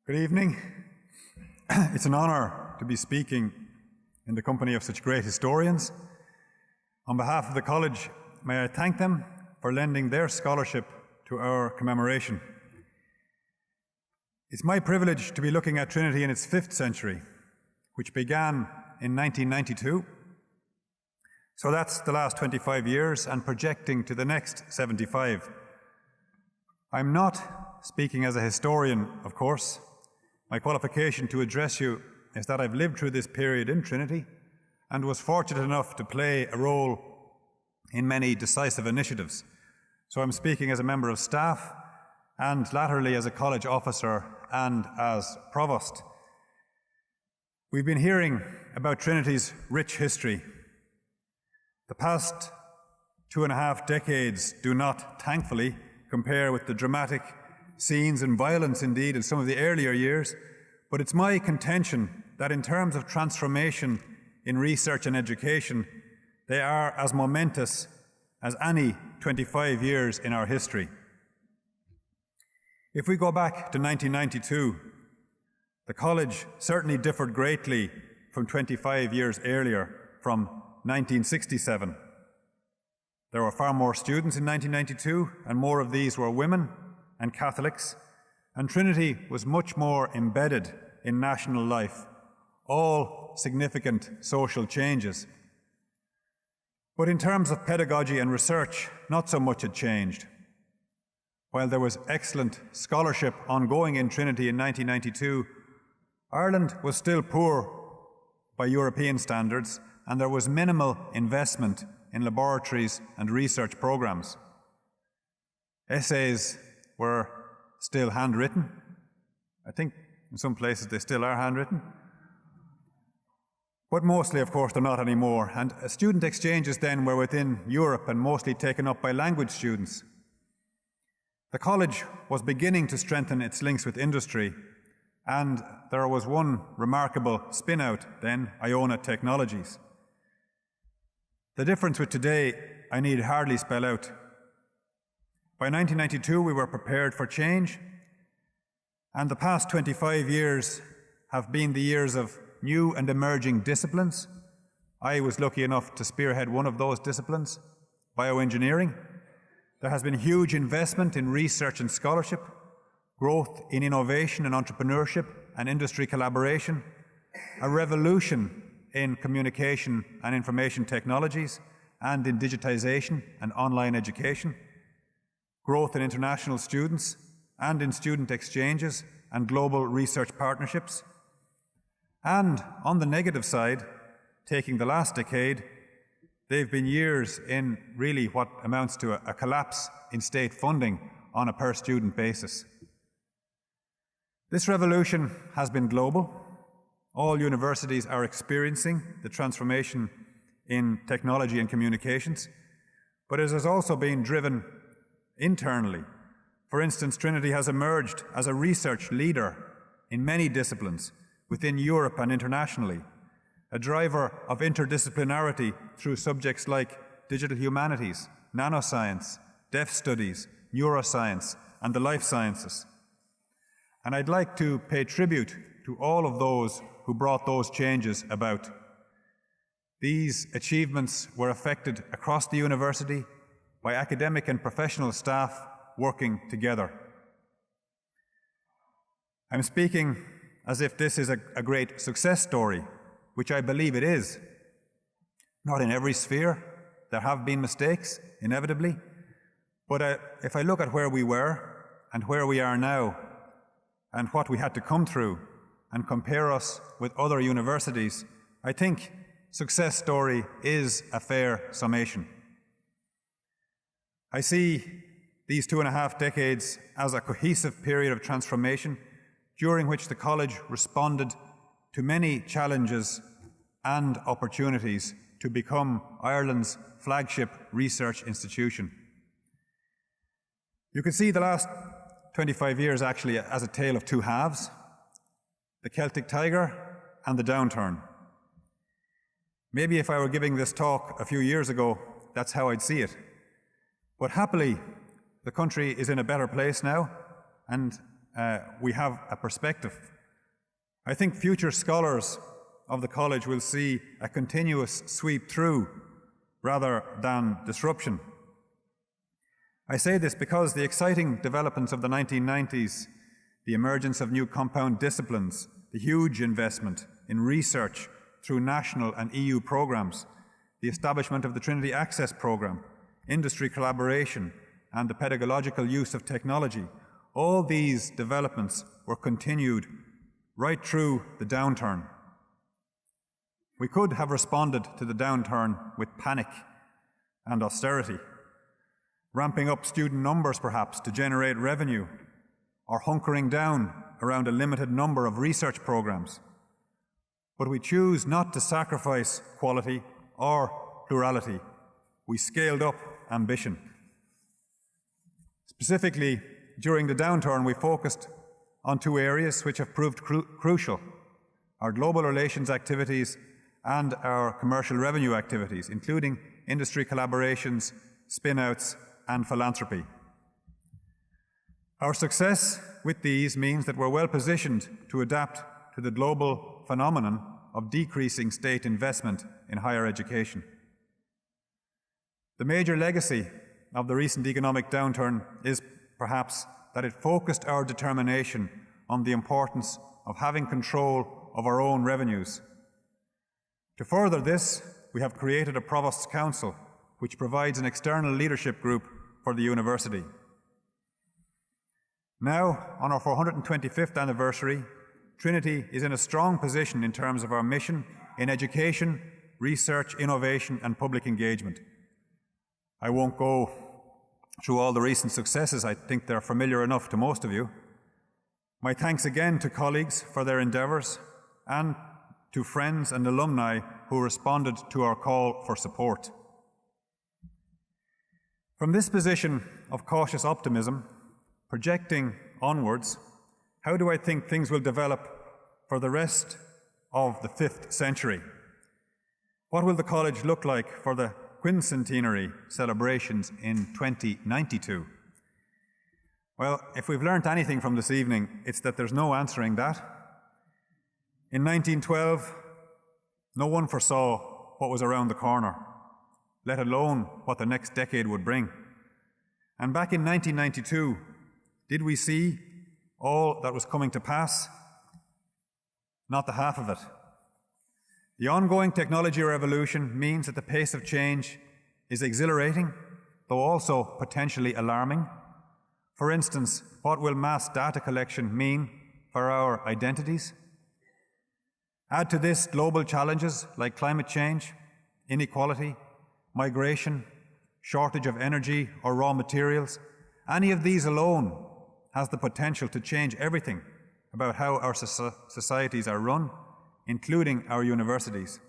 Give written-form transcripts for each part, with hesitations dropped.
Good evening. It's an honour to be speaking in the company of such great historians. On behalf of the College, may I thank them for lending their scholarship to our commemoration. It's my privilege to be looking at Trinity in its 5th century, which began in 1992. So that's the last 25 years and projecting to the next 75. I'm not speaking as a historian, of course. My qualification to address you is that I've lived through this period in Trinity and was fortunate enough to play a role in many decisive initiatives. So I'm speaking as a member of staff and latterly as a college officer and as provost. We've been hearing about Trinity's rich history. The past 2.5 decades do not, thankfully, compare with the dramatic scenes and violence indeed in some of the earlier years, but it's my contention that in terms of transformation in research and education, they are as momentous as any 25 years in our history. If we go back to 1992, the college certainly differed greatly from 25 years earlier, from 1967. There were far more students in 1992, and more of these were women and Catholics, and Trinity was much more embedded in national life, all significant social changes. But in terms of pedagogy and research, not so much had changed. While there was excellent scholarship ongoing in Trinity in 1992, Ireland was still poor by European standards, and there was minimal investment in laboratories and research programs. Essays were still handwritten. I think in some places they still are handwritten. But mostly, of course, they're not anymore. And student exchanges then were within Europe and mostly taken up by language students. The college was beginning to strengthen its links with industry, and there was one remarkable spin-out then, Iona Technologies. The difference with today, I need hardly spell out. By 1992, we were prepared for change, and the past 25 years have been the years of new and emerging disciplines. I was lucky enough to spearhead one of those disciplines, bioengineering. There has been huge investment in research and scholarship, growth in innovation and entrepreneurship and industry collaboration, a revolution in communication and information technologies and in digitization and online education, growth in international students and in student exchanges and global research partnerships. And on the negative side, taking the last decade, they've been years in really what amounts to a collapse in state funding on a per-student basis. This revolution has been global. All universities are experiencing the transformation in technology and communications, but it has also been driven internally. For instance, Trinity has emerged as a research leader in many disciplines within Europe and internationally, a driver of interdisciplinarity through subjects like digital humanities, nanoscience, deaf studies, neuroscience, and the life sciences. And I'd like to pay tribute to all of those who brought those changes about. These achievements were effected across the university by academic and professional staff working together. I'm speaking as if this is a great success story, which I believe it is. Not in every sphere. There have been mistakes, inevitably. But if I look at where we were and where we are now and what we had to come through and compare us with other universities, I think success story is a fair summation. I see these 2.5 decades as a cohesive period of transformation during which the college responded to many challenges and opportunities to become Ireland's flagship research institution. You can see the last 25 years actually as a tale of two halves, the Celtic Tiger and the downturn. Maybe if I were giving this talk a few years ago, that's how I'd see it. But happily, the country is in a better place now, and we have a perspective. I think future scholars of the college will see a continuous sweep through rather than disruption. I say this because the exciting developments of the 1990s, the emergence of new compound disciplines, the huge investment in research through national and EU programs, the establishment of the Trinity Access Programme, industry collaboration, and the pedagogical use of technology, all these developments were continued right through the downturn. We could have responded to the downturn with panic and austerity, ramping up student numbers perhaps to generate revenue, or hunkering down around a limited number of research programs. But we choose not to sacrifice quality or plurality. We scaled up ambition. Specifically, during the downturn, we focused on two areas which have proved crucial: our global relations activities and our commercial revenue activities, including industry collaborations, spin-outs, and philanthropy. Our success with these means that we're well positioned to adapt to the global phenomenon of decreasing state investment in higher education. The major legacy of the recent economic downturn is perhaps that it focused our determination on the importance of having control of our own revenues. To further this, we have created a Provost's Council, which provides an external leadership group for the university. Now, on our 425th anniversary, Trinity is in a strong position in terms of our mission in education, research, innovation, and public engagement. I won't go through all the recent successes. I think they're familiar enough to most of you. My thanks again to colleagues for their endeavours and to friends and alumni who responded to our call for support. From this position of cautious optimism, projecting onwards, how do I think things will develop for the rest of the 5th century? What will the college look like for the quincentenary celebrations in 2092? Well, if we've learnt anything from this evening, it's that there's no answering that. In 1912, no one foresaw what was around the corner, let alone what the next decade would bring. And back in 1992, did we see all that was coming to pass? Not the half of it. The ongoing technology revolution means that the pace of change is exhilarating, though also potentially alarming. For instance, what will mass data collection mean for our identities? Add to this global challenges like climate change, inequality, migration, shortage of energy or raw materials. Any of these alone has the potential to change everything about how our societies are run, including our universities.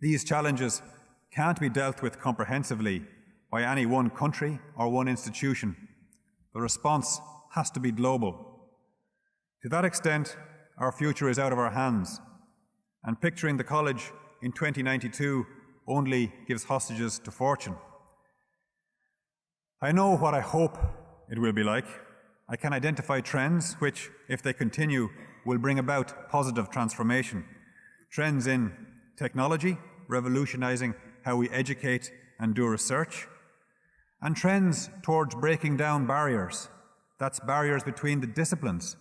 These challenges can't be dealt with comprehensively by any one country or one institution. The response has to be global. To that extent, our future is out of our hands, and picturing the college in 2092 only gives hostages to fortune. I know what I hope it will be like. I can identify trends which, if they continue, will bring about positive transformation. Trends in technology, revolutionizing how we educate and do research, and trends towards breaking down barriers. That's barriers between the disciplines,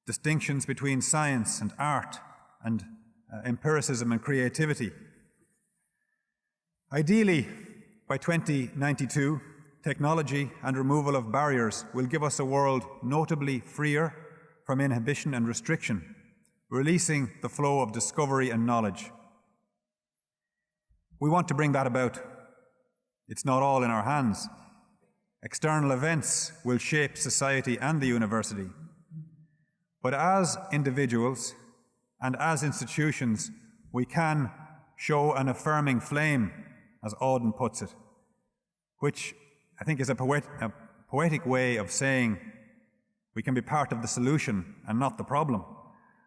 distinctions between science and art, and empiricism and creativity. Ideally, by 2092, technology and removal of barriers will give us a world notably freer from inhibition and restriction, releasing the flow of discovery and knowledge. We want to bring that about. It's not all in our hands. External events will shape society and the university. But as individuals and as institutions, we can show an affirming flame, as Auden puts it, which I think is a poetic way of saying we can be part of the solution and not the problem.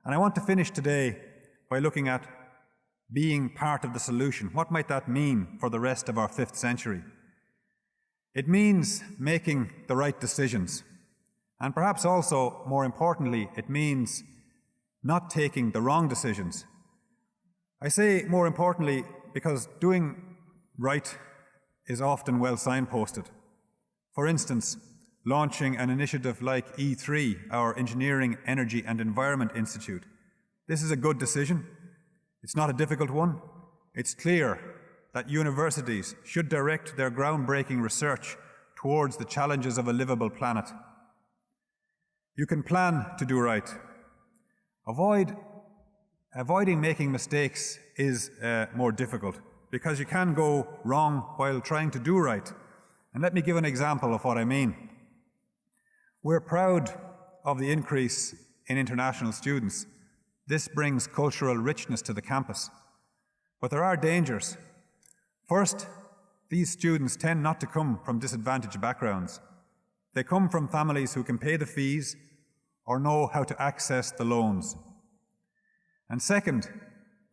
And I want to finish today by looking at being part of the solution. What might that mean for the rest of our 5th century? It means making the right decisions, And perhaps also, more importantly, it means not taking the wrong decisions. I say more importantly because doing right is often well signposted. For instance, launching an initiative like E3, our Engineering, Energy and Environment Institute. This is a good decision. It's not a difficult one. It's clear that universities should direct their groundbreaking research towards the challenges of a livable planet. You can plan to do right. Avoiding making mistakes is more difficult because you can go wrong while trying to do right. And let me give an example of what I mean. We're proud of the increase in international students. This brings cultural richness to the campus. But there are dangers. First, these students tend not to come from disadvantaged backgrounds. They come from families who can pay the fees or know how to access the loans. And second,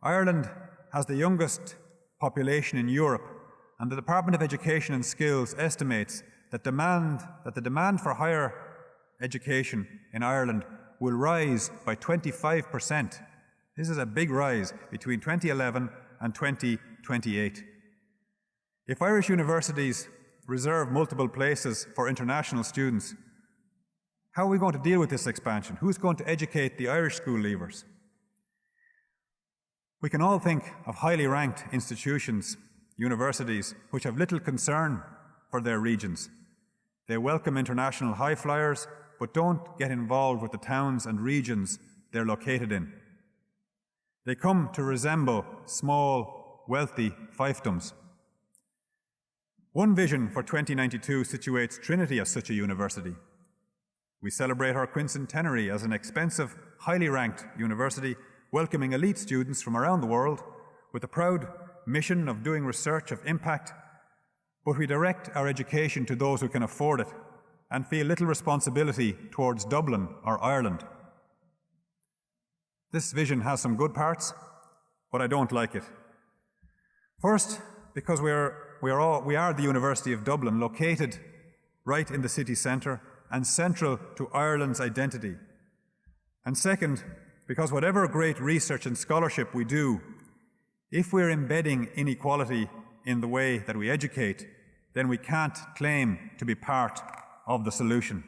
Ireland has the youngest population in Europe, and the Department of Education and Skills estimates that the demand for higher education in Ireland will rise by 25%. This is a big rise between 2011 and 2028. If Irish universities reserve multiple places for international students, how are we going to deal with this expansion? Who's going to educate the Irish school leavers? We can all think of highly ranked institutions, universities, which have little concern for their regions. They welcome international high flyers, but don't get involved with the towns and regions they're located in. They come to resemble small, wealthy fiefdoms. One vision for 2092 situates Trinity as such a university. We celebrate our quincentenary as an expensive, highly ranked university, welcoming elite students from around the world with the proud mission of doing research of impact, but we direct our education to those who can afford it and feel little responsibility towards Dublin or Ireland. This vision has some good parts, but I don't like it. First, because we are the University of Dublin, located right in the city centre and central to Ireland's identity. And second, because whatever great research and scholarship we do, if we're embedding inequality in the way that we educate, then we can't claim to be part of the solution.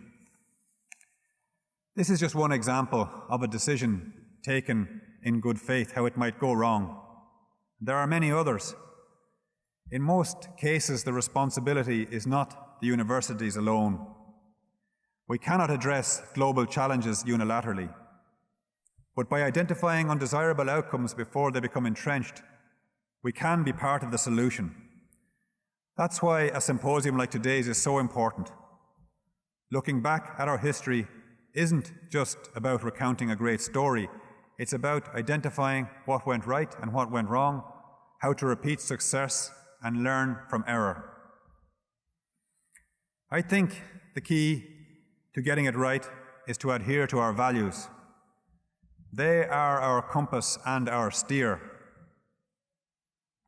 This is just one example of a decision taken in good faith, how it might go wrong. There are many others. In most cases, the responsibility is not the universities alone. We cannot address global challenges unilaterally. But by identifying undesirable outcomes before they become entrenched, we can be part of the solution. That's why a symposium like today's is so important. Looking back at our history isn't just about recounting a great story, it's about identifying what went right and what went wrong, how to repeat success and learn from error. I think the key to getting it right is to adhere to our values. They are our compass and our steer.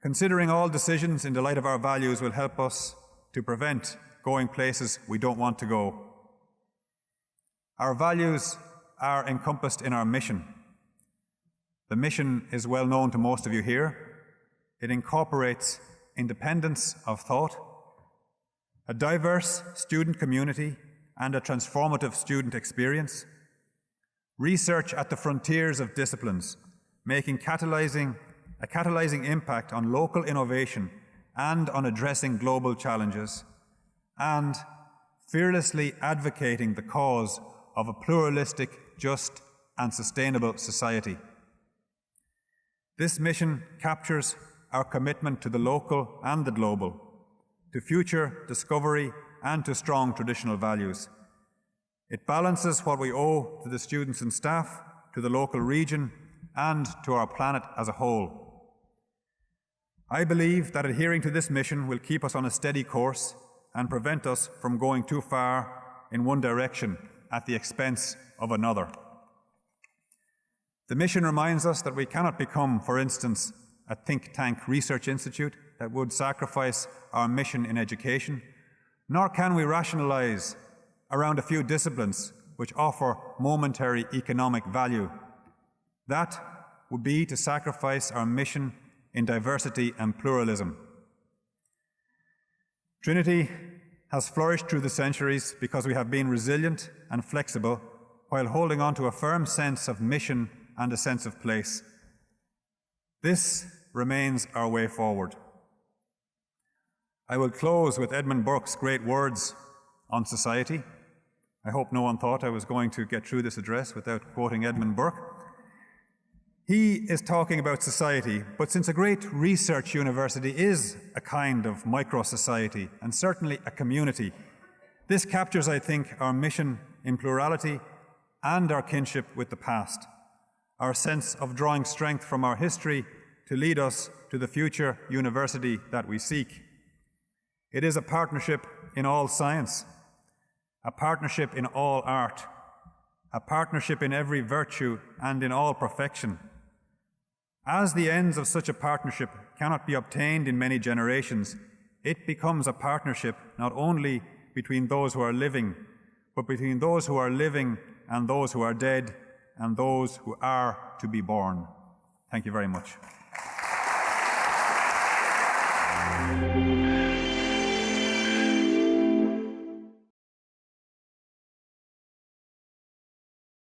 Considering all decisions in the light of our values will help us to prevent going places we don't want to go. Our values are encompassed in our mission. The mission is well known to most of you here. It incorporates independence of thought, a diverse student community and a transformative student experience, research at the frontiers of disciplines, making a catalyzing impact on local innovation and on addressing global challenges, and fearlessly advocating the cause of a pluralistic, just, and sustainable society. This mission captures our commitment to the local and the global, to future discovery and to strong traditional values. It balances what we owe to the students and staff, to the local region, and to our planet as a whole. I believe that adhering to this mission will keep us on a steady course and prevent us from going too far in one direction at the expense of another. The mission reminds us that we cannot become, for instance, a think tank research institute that would sacrifice our mission in education, nor can we rationalize around a few disciplines which offer momentary economic value. That would be to sacrifice our mission in diversity and pluralism. Trinity has flourished through the centuries because we have been resilient and flexible while holding on to a firm sense of mission and a sense of place. This remains our way forward. I will close with Edmund Burke's great words on society. I hope no one thought I was going to get through this address without quoting Edmund Burke. He is talking about society, but since a great research university is a kind of micro-society and certainly a community, this captures, I think, our mission in plurality and our kinship with the past, our sense of drawing strength from our history to lead us to the future university that we seek. It is a partnership in all science, a partnership in all art, a partnership in every virtue and in all perfection. As the ends of such a partnership cannot be obtained in many generations, it becomes a partnership not only between those who are living, but between those who are living and those who are dead and those who are to be born. Thank you very much.